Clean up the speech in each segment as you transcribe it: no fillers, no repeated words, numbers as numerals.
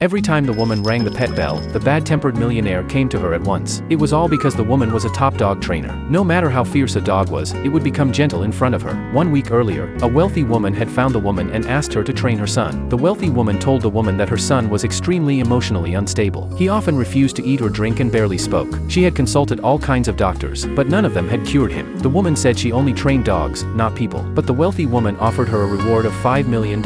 Every time the woman rang the pet bell, the bad-tempered millionaire came to her at once. It was all because the woman was a top dog trainer. No matter how fierce a dog was, it would become gentle in front of her. 1 week earlier, a wealthy woman had found the woman and asked her to train her son. The wealthy woman told the woman that her son was extremely emotionally unstable. He often refused to eat or drink and barely spoke. She had consulted all kinds of doctors, but none of them had cured him. The woman said she only trained dogs, not people. But the wealthy woman offered her a reward of $5 million.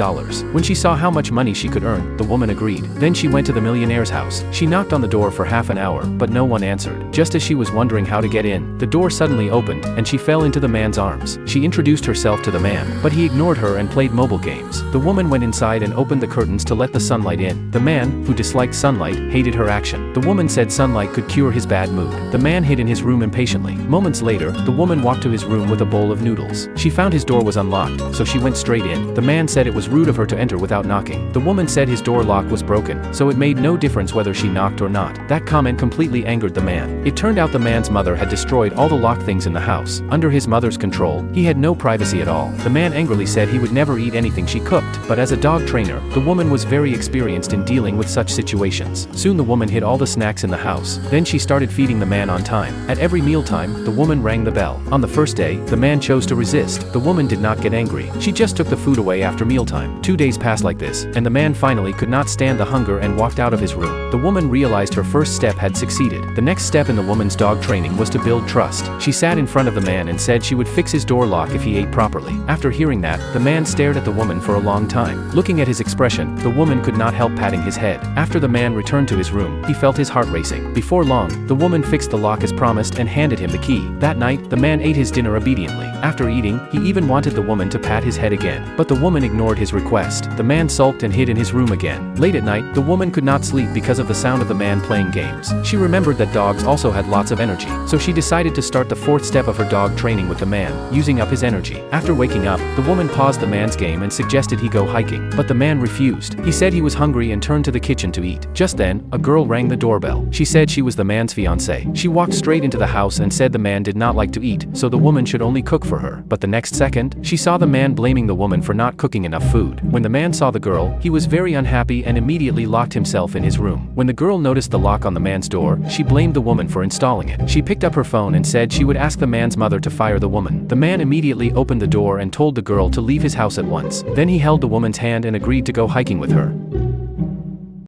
When she saw how much money she could earn, the woman agreed. Then she went to the millionaire's house. She knocked on the door for half an hour, but no one answered. Just as she was wondering how to get in, the door suddenly opened, and she fell into the man's arms. She introduced herself to the man, but he ignored her and played mobile games. The woman went inside and opened the curtains to let the sunlight in. The man, who disliked sunlight, hated her action. The woman said sunlight could cure his bad mood. The man hid in his room impatiently. Moments later, the woman walked to his room with a bowl of noodles. She found his door was unlocked, so she went straight in. The man said it was rude of her to enter without knocking. The woman said his door lock was broken, so it made no difference whether she knocked or not. That comment completely angered the man. It turned out the man's mother had destroyed all the locked things in the house. Under his mother's control, he had no privacy at all. The man angrily said he would never eat anything she cooked, but as a dog trainer, the woman was very experienced in dealing with such situations. Soon the woman hid all the snacks in the house. Then she started feeding the man on time. At every mealtime, the woman rang the bell. On the first day, the man chose to resist. The woman did not get angry. She just took the food away after mealtime. 2 days passed like this, and the man finally could not stand the hunger and walked out of his room. The woman realized her first step had succeeded. The next step in the woman's dog training was to build trust. She sat in front of the man and said she would fix his door lock if he ate properly. After hearing that, the man stared at the woman for a long time. Looking at his expression, the woman could not help patting his head. After the man returned to his room, he felt his heart racing. Before long, the woman fixed the lock as promised and handed him the key. That night, the man ate his dinner obediently. After eating, he even wanted the woman to pat his head again. But the woman ignored his request. The man sulked and hid in his room again. Late at night, the woman could not sleep because of the sound of the man playing games. She remembered that dogs also had lots of energy, so she decided to start the fourth step of her dog training with the man, using up his energy. After waking up, the woman paused the man's game and suggested he go hiking, but the man refused. He said he was hungry and turned to the kitchen to eat. Just then, a girl rang the doorbell. She said she was the man's fiancée. She walked straight into the house and said the man did not like to eat, so the woman should only cook for her. But the next second, she saw the man blaming the woman for not cooking enough food. When the man saw the girl, he was very unhappy and immediately locked himself in his room. When the girl noticed the lock on the man's door, she blamed the woman for installing it. She picked up her phone and said she would ask the man's mother to fire the woman. The man immediately opened the door and told the girl to leave his house at once. Then he held the woman's hand and agreed to go hiking with her.